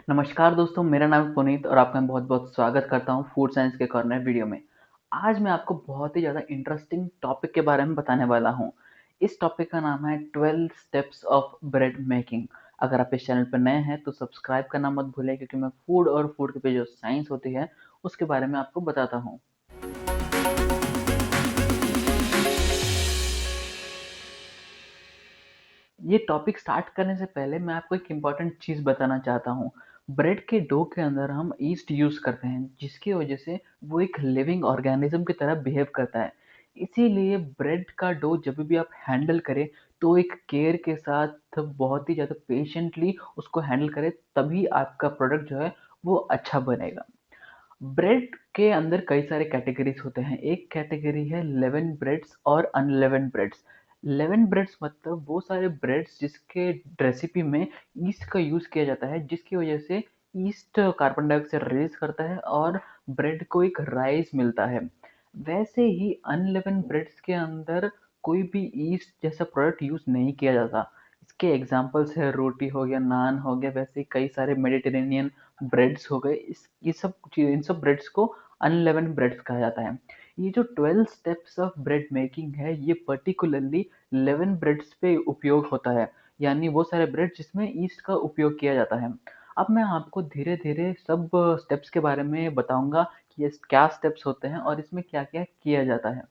नमस्कार दोस्तों, मेरा नाम है पुनीत और आपका मैं बहुत-बहुत स्वागत करता हूँ फूड साइंस के कॉर्नर वीडियो में। आज मैं आपको बहुत ही ज़्यादा इंटरेस्टिंग टॉपिक के बारे में बताने वाला हूँ। इस टॉपिक का नाम है 12 स्टेप्स ऑफ ब्रेड मेकिंग। अगर आप इस चैनल पर नए हैं तो सब्सक्राइब करना मत भूलें क्योंकि मैं फूड और फूड के पीछे जो साइंस होती है, उसके बारे में आपको बताता हूँ। ये टॉपिक स्टार्ट करने से पहले मैं आपको एक इम्पॉर्टेंट चीज़ बताना चाहता हूँ। ब्रेड के डो के अंदर हम यीस्ट यूज़ करते हैं, जिसकी वजह से वो एक लिविंग ऑर्गेनिज्म की तरह बिहेव करता है। इसीलिए ब्रेड का डो जब भी आप हैंडल करें, तो एक केयर के साथ बहुत ही ज़्यादा पेशेंटली उसको हैंडल करें, तभी आपका प्रोडक्ट जो है, वो अच्छा बनेगा। ब्रेड के अंदर कई सारे कैटेगरीज होते हैं। एक कैटेगरी है लेवन ब्रेड्स और अनलेवन ब्रेड्स। लेवन ब्रेड्स मतलब वो सारे ब्रेड्स जिसके रेसिपी में ईस्ट का यूज़ किया जाता है, जिसकी वजह से ईस्ट कार्बन डाइऑक्साइड रिलीज करता है और ब्रेड को एक राइस मिलता है। वैसे ही अनलेवन ब्रेड्स के अंदर कोई भी ईस्ट जैसा प्रोडक्ट यूज़ नहीं किया जाता। इसके एग्जांपल्स है रोटी हो गया, नान हो गया, वैसे ही कई सारे मेडिटेरेनियन ब्रेड्स हो गए। ये सब इन सब ब्रेड्स को अनलेवन ब्रेड्स कहा जाता है। ये जो 12 स्टेप्स ऑफ ब्रेड मेकिंग है, ये पर्टिकुलरली 11 ब्रेड्स पे उपयोग होता है, यानी वो सारे ब्रेड जिसमें ईस्ट का उपयोग किया जाता है। अब मैं आपको धीरे धीरे सब स्टेप्स के बारे में बताऊंगा कि ये क्या स्टेप्स होते हैं और इसमें क्या क्या किया जाता है।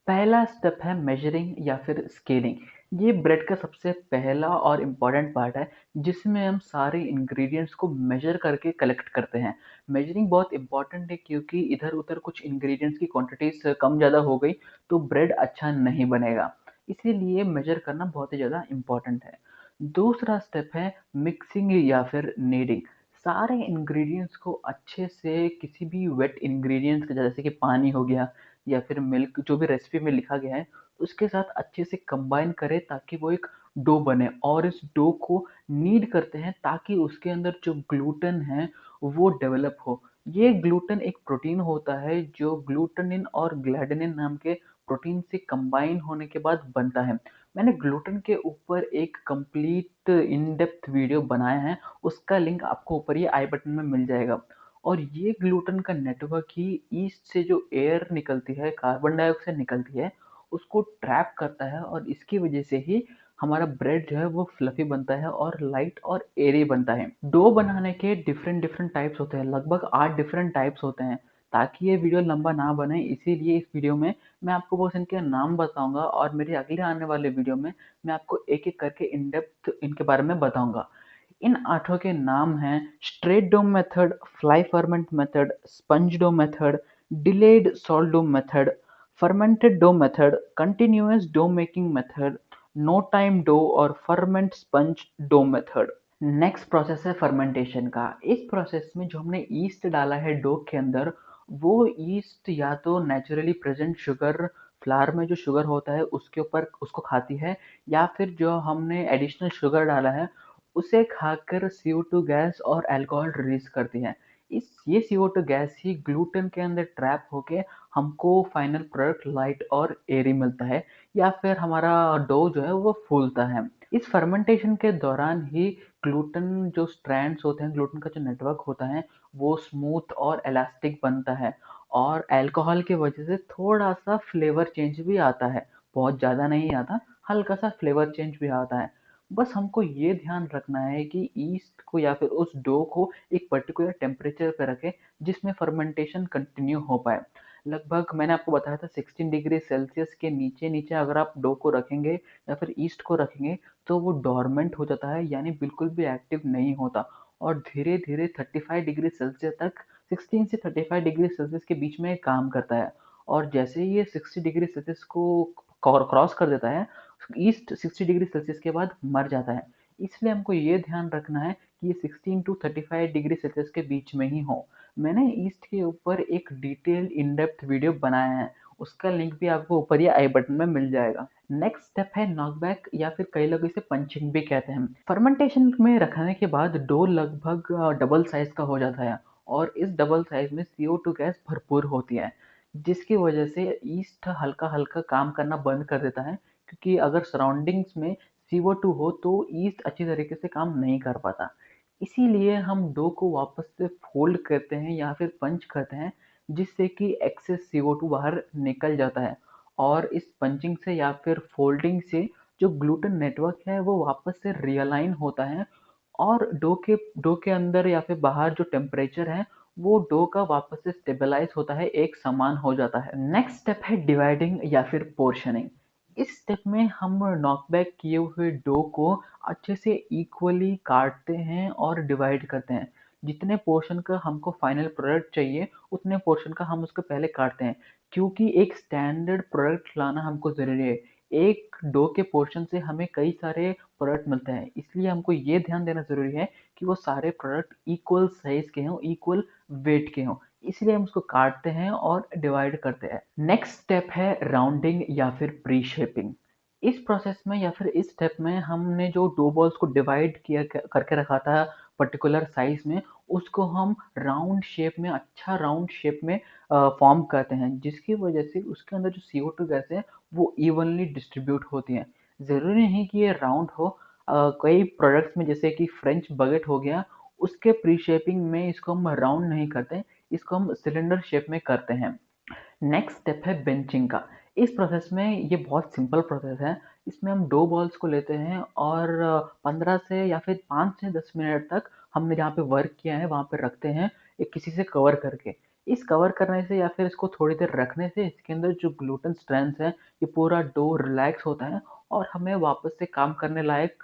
पहला स्टेप है मेजरिंग या फिर स्केलिंग। ये ब्रेड का सबसे पहला और इम्पॉर्टेंट पार्ट है, जिसमें हम सारे इंग्रेडिएंट्स को मेजर करके कलेक्ट करते हैं। मेजरिंग बहुत इम्पॉर्टेंट है क्योंकि इधर उधर कुछ इंग्रेडिएंट्स की क्वांटिटीज कम ज़्यादा हो गई तो ब्रेड अच्छा नहीं बनेगा। इसीलिए मेजर करना बहुत ही ज़्यादा इम्पॉर्टेंट है। दूसरा स्टेप है मिक्सिंग या फिर नीडिंग। सारे इंग्रेडिएंट्स को अच्छे से किसी भी वेट इंग्रेडिएंट्स जैसे कि पानी हो गया या फिर मिल्क, जो भी रेसिपी में लिखा गया है, उसके साथ अच्छे से कंबाइन करें ताकि वो एक डो बने, और इस डो को नीड करते हैं ताकि उसके अंदर जो ग्लूटेन है वो डेवलप हो। ये ग्लूटेन एक प्रोटीन होता है जो ग्लूटेनिन और ग्लैडिनिन नाम के प्रोटीन से कंबाइन होने के बाद बनता है। मैंने ग्लूटेन के ऊपर एक कंप्लीट इन डेप्थ वीडियो बनाया है, उसका लिंक आपको ऊपर ये आई बटन में मिल जाएगा। और ये ग्लूटेन का नेटवर्क ही ईस्ट से जो एयर निकलती है, कार्बन डाइऑक्साइड निकलती है, उसको ट्रैप करता है और इसकी वजह से ही हमारा ब्रेड जो है वो फ्लफी बनता है और लाइट और एयरी बनता है। डो बनाने के डिफरेंट डिफरेंट टाइप्स होते हैं, लगभग 8 डिफरेंट टाइप्स होते हैं। ताकि ये वीडियो लंबा ना बने, इसीलिए इस वीडियो में मैं आपको बस इनके नाम बताऊंगा और मेरे अगले आने वाले वीडियो में मैं आपको एक एक करके इन डेप्थ इनके बारे में बताऊंगा। इन आठों के नाम हैं straight dough method, fly ferment method, sponge dough method, delayed salt dough method, fermented dough method, continuous dough making method, no time dough और ferment sponge dough method. Next process है फर्मेंटेशन का। इस प्रोसेस में जो हमने east डाला है dough के अंदर, वो ईस्ट या तो नेचुरली प्रेजेंट शुगर, फ्लावर में जो शुगर होता है उसके ऊपर उसको खाती है, या फिर जो हमने एडिशनल शुगर डाला है उसे खाकर CO2 गैस और अल्कोहल रिलीज करती है। ये CO2 गैस ही ग्लूटेन के अंदर ट्रैप होके हमको फाइनल प्रोडक्ट लाइट और एयरी मिलता है, या फिर हमारा डो जो है वो फूलता है। इस फर्मेंटेशन के दौरान ही ग्लूटेन जो स्ट्रैंड्स होते हैं, ग्लूटेन का जो नेटवर्क होता है, वो स्मूथ और इलास्टिक बनता है, और अल्कोहल की वजह से थोड़ा सा फ्लेवर चेंज भी आता है। बहुत ज़्यादा नहीं आता, हल्का सा फ्लेवर चेंज भी आता है। बस हमको ये ध्यान रखना है कि ईस्ट को या फिर उस डो को एक पर्टिकुलर टेम्परेचर पे रखें जिसमें फर्मेंटेशन कंटिन्यू हो पाए। लगभग मैंने आपको बताया था 16 डिग्री सेल्सियस के नीचे नीचे अगर आप डो को रखेंगे या फिर ईस्ट को रखेंगे तो वो डोरमेंट हो जाता है, यानी बिल्कुल भी एक्टिव नहीं होता, और धीरे धीरे 35 डिग्री सेल्सियस तक, 16 से 35 डिग्री सेल्सियस के बीच में काम करता है। और जैसे ही ये 60 डिग्री सेल्सियस को क्रॉस कर देता है, ईस्ट 60 डिग्री सेल्सियस के बाद मर जाता है। इसलिए हमको ये ध्यान रखना है कि ये 16 टू 35 डिग्री सेल्सियस के बीच में ही हो। मैंने ईस्ट के ऊपर एक डिटेल इन डेप्थ वीडियो बनाया है, उसका लिंक भी आपको ऊपर ये आई बटन में मिल जाएगा। नेक्स्ट स्टेप है नॉकबैक या फिर कई लोग इसे पंचिंग भी कहते हैं। फर्मेंटेशन में रखने के बाद डो लगभग डबल साइज का हो जाता है, और इस डबल साइज में CO2 गैस भरपूर होती है, जिसकी वजह से ईस्ट हल्का हल्का काम करना बंद कर देता है, क्योंकि अगर सराउंडिंग्स में CO2 हो तो ईस्ट अच्छी तरीके से काम नहीं कर पाता। इसीलिए हम डो को वापस से फोल्ड करते हैं या फिर पंच करते हैं, जिससे कि एक्सेस CO2 बाहर निकल जाता है। और इस पंचिंग से या फिर फोल्डिंग से जो ग्लूटेन नेटवर्क है वो वापस से रियलाइन होता है, और डो के अंदर या फिर बाहर जो टेम्परेचर है वो डो का वापस से स्टेबलाइज होता है, एक समान हो जाता है। नेक्स्ट स्टेप है डिवाइडिंग या फिर पोर्शनिंग। इस स्टेप में हम नॉकबैक किए हुए डो को अच्छे से इक्वली काटते हैं और डिवाइड करते हैं। जितने पोर्शन का हमको फाइनल प्रोडक्ट चाहिए उतने पोर्शन का हम उसको पहले काटते हैं, क्योंकि एक स्टैंडर्ड प्रोडक्ट लाना हमको ज़रूरी है। एक डो के पोर्शन से हमें कई सारे प्रोडक्ट मिलते हैं, इसलिए हमको ये ध्यान देना ज़रूरी है कि वो सारे प्रोडक्ट इक्वल साइज के हों, इक्वल वेट के हों। इसलिए हम उसको काटते हैं और डिवाइड करते हैं। नेक्स्ट स्टेप है राउंडिंग या फिर प्री शेपिंग। इस प्रोसेस में या फिर इस स्टेप में हमने जो डो बॉल्स को डिवाइड किया करके रखा था पर्टिकुलर साइज में, उसको हम राउंड शेप में, अच्छा राउंड शेप में फॉर्म करते हैं, जिसकी वजह से उसके अंदर जो CO2 गैस है वो इवनली डिस्ट्रीब्यूट होती हैं। ज़रूरी नहीं कि ये राउंड हो। कई प्रोडक्ट्स में जैसे कि फ्रेंच बगेट हो गया, उसके प्री शेपिंग में इसको हम राउंड नहीं करते, इसको हम सिलेंडर शेप में करते हैं। नेक्स्ट स्टेप है बेंचिंग का। इस प्रोसेस में ये बहुत सिंपल प्रोसेस है। इसमें हम डो बॉल्स को लेते हैं और 15 से या फिर 5 से 10 मिनट तक हमने जहाँ पे वर्क किया है वहाँ पे रखते हैं, एक किसी से कवर करके। इस कवर करने से या फिर इसको थोड़ी देर रखने से इसके अंदर जो ग्लूटेन स्ट्रेंथ है ये पूरा डो रिलैक्स होता है और हमें वापस से काम करने लायक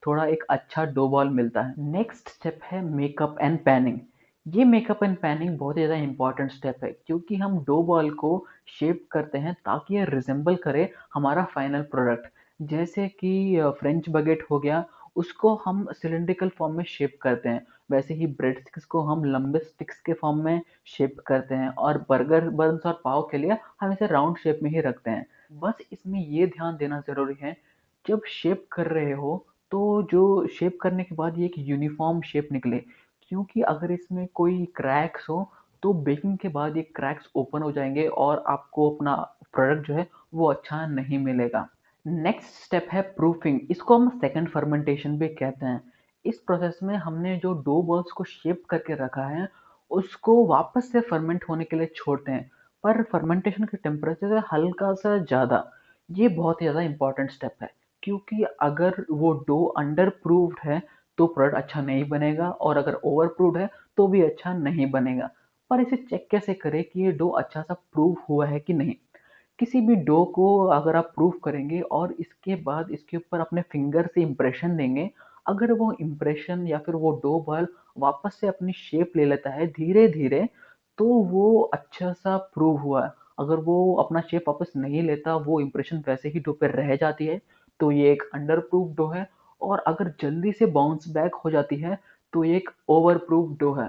थोड़ा एक अच्छा डो बॉल मिलता है। नेक्स्ट स्टेप है मेकअप एंड पैनिंग। ये मेकअप एंड पैनिंग बहुत ही ज़्यादा इंपॉर्टेंट स्टेप है, क्योंकि हम डो बॉल को शेप करते हैं ताकि ये रिजेंबल करे हमारा फाइनल प्रोडक्ट। जैसे कि फ्रेंच बगेट हो गया, उसको हम सिलिंड्रिकल फॉर्म में शेप करते हैं, वैसे ही ब्रेड स्टिक्स को हम लंबे स्टिक्स के फॉर्म में शेप करते हैं, और बर्गर बन्स और पाव के लिए हम इसे राउंड शेप में ही रखते हैं। बस इसमें ये ध्यान देना ज़रूरी है, जब शेप कर रहे हो तो जो शेप करने के बाद ये एक यूनिफॉर्म शेप निकले, क्योंकि अगर इसमें कोई क्रैक्स हो तो बेकिंग के बाद ये क्रैक्स ओपन हो जाएंगे और आपको अपना प्रोडक्ट जो है वो अच्छा नहीं मिलेगा। नेक्स्ट स्टेप है प्रूफिंग, इसको हम सेकंड फर्मेंटेशन भी कहते हैं। इस प्रोसेस में हमने जो डो बॉल्स को शेप करके रखा है उसको वापस से फर्मेंट होने के लिए छोड़ते हैं, पर फर्मेंटेशन के टेम्परेचर से हल्का सा ज़्यादा। ये बहुत ही ज़्यादा इंपॉर्टेंट स्टेप है, क्योंकि अगर वो डो अंडर प्रूव्ड है तो प्रोडक्ट अच्छा नहीं बनेगा, और अगर ओवर प्रूव्ड है तो भी अच्छा नहीं बनेगा। पर इसे चेक कैसे करें कि ये डो अच्छा सा प्रूव हुआ है कि नहीं? किसी भी डो को अगर आप प्रूफ करेंगे और इसके बाद इसके ऊपर अपने फिंगर से इम्प्रेशन देंगे, अगर वो इम्प्रेशन या फिर वो डो बॉल वापस से अपनी शेप ले लेता है धीरे धीरे, तो वो अच्छा सा प्रूव हुआ है। अगर वो अपना शेप वापस नहीं लेता, वो इम्प्रेशन वैसे ही डो पे रह जाती है, तो ये एक अंडर प्रूफ डो है। और अगर जल्दी से बाउंस बैक हो जाती है तो ये एक ओवर प्रूफ डो है।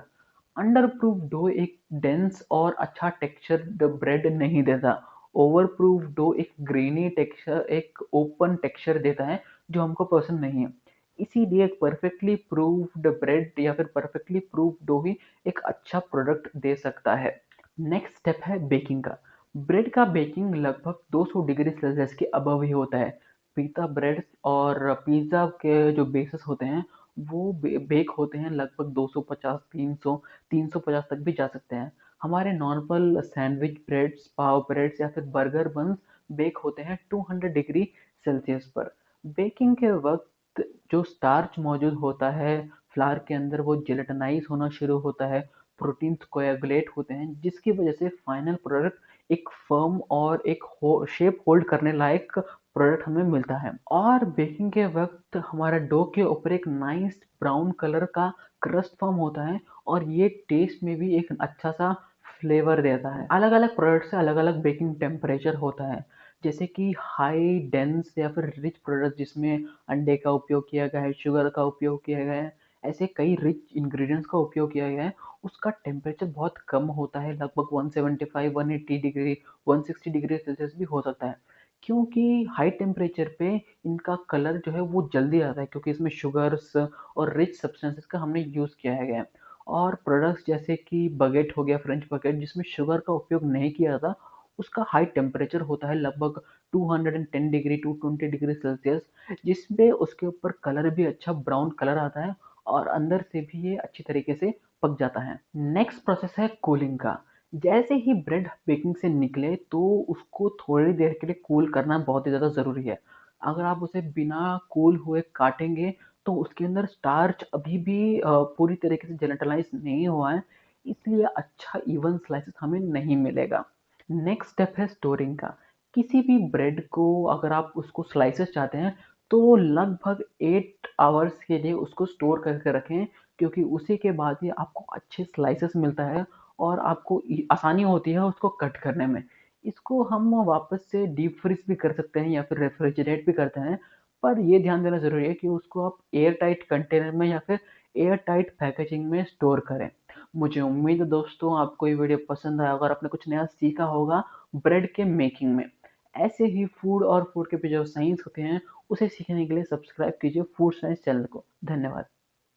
अंडर प्रूफ डो एक डेंस और अच्छा टेक्सचर ब्रेड नहीं देता। ओवर प्रूफ डो एक ग्रेनी टेक्सचर, एक ओपन टेक्सचर देता है जो हमको पसंद नहीं है। इसीलिए एक परफेक्टली प्रूफ्ड ब्रेड या फिर परफेक्टली प्रूफ्ड डो ही एक अच्छा प्रोडक्ट दे सकता है। नेक्स्ट स्टेप है बेकिंग का। ब्रेड का बेकिंग लगभग 200 डिग्री सेल्सियस के अबव ही होता है। पिज़्ज़ा ब्रेड और पिज़्ज़ा के जो बेसिस होते हैं वो बेक होते हैं लगभग 250, 300, 350 तक भी जा सकते हैं। हमारे नॉर्मल सैंडविच ब्रेड्स, पाव ब्रेड्स या फिर बर्गर बन्स बेक होते हैं 200 डिग्री सेल्सियस पर। बेकिंग के वक्त जो स्टार्च मौजूद होता है फ्लावर के अंदर, वो जेलेटनाइज होना शुरू होता है, प्रोटीन्स कोएगुलेट होते हैं, जिसकी वजह से फाइनल प्रोडक्ट एक फर्म और एक शेप होल्ड करने लायक प्रोडक्ट हमें मिलता है। और बेकिंग के वक्त हमारा डो के ऊपर एक नाइस ब्राउन कलर का क्रस्ट फॉर्म होता है, और ये टेस्ट में भी एक अच्छा सा फ्लेवर देता है। अलग अलग प्रोडक्ट से अलग अलग बेकिंग टेम्परेचर होता है, जैसे कि हाई डेंस या फिर रिच प्रोडक्ट जिसमें अंडे का उपयोग किया गया है, शुगर का उपयोग किया गया है, ऐसे कई रिच इंग्रेडिएंट्स का उपयोग किया गया है, उसका टेम्परेचर बहुत कम होता है, लगभग 175, 180 डिग्री, 160 डिग्री सेल्सियस भी हो सकता है। क्योंकि हाई टेम्परेचर पे इनका कलर जो है वो जल्दी आता है, क्योंकि इसमें शुगर्स और रिच सब्सटेंसेस का हमने यूज़ किया है गया है। और प्रोडक्ट्स जैसे कि बगेट हो गया, फ्रेंच बगेट, जिसमें शुगर का उपयोग नहीं किया जाता, उसका हाई टेम्परेचर होता है लगभग 210 डिग्री, 220 डिग्री सेल्सियस, जिसमें उसके ऊपर कलर भी अच्छा ब्राउन कलर आता है, और अंदर से भी ये अच्छी तरीके से पक जाता है। नेक्स्ट प्रोसेस है कूलिंग का। जैसे ही ब्रेड बेकिंग से निकले तो उसको थोड़ी देर के लिए कूल करना बहुत ही ज़्यादा ज़रूरी है। अगर आप उसे बिना कूल हुए काटेंगे तो उसके अंदर स्टार्च अभी भी पूरी तरीके से जेलेटिनाइज नहीं हुआ है, इसलिए अच्छा इवन स्लाइसेस हमें नहीं मिलेगा। नेक्स्ट स्टेप है स्टोरिंग का। किसी भी ब्रेड को अगर आप उसको स्लाइसेस चाहते हैं तो लगभग 8 आवर्स के लिए उसको स्टोर करके रखें, क्योंकि उसी के बाद ही आपको अच्छे स्लाइसेस मिलता है और आपको आसानी होती है उसको कट करने में। इसको हम वापस से डीप फ्रीज भी कर सकते हैं या फिर रेफ्रिजरेट भी करते हैं, पर ये ध्यान देना ज़रूरी है कि उसको आप एयर टाइट कंटेनर में या फिर एयर टाइट पैकेजिंग में स्टोर करें। मुझे उम्मीद है दोस्तों आपको ये वीडियो पसंद आया होगा और आपने कुछ नया सीखा होगा ब्रेड के मेकिंग में। ऐसे ही फूड और फूड के पीछे जो साइंस होते हैं उसे सीखने के लिए सब्सक्राइब कीजिए फूड साइंस चैनल को। धन्यवाद।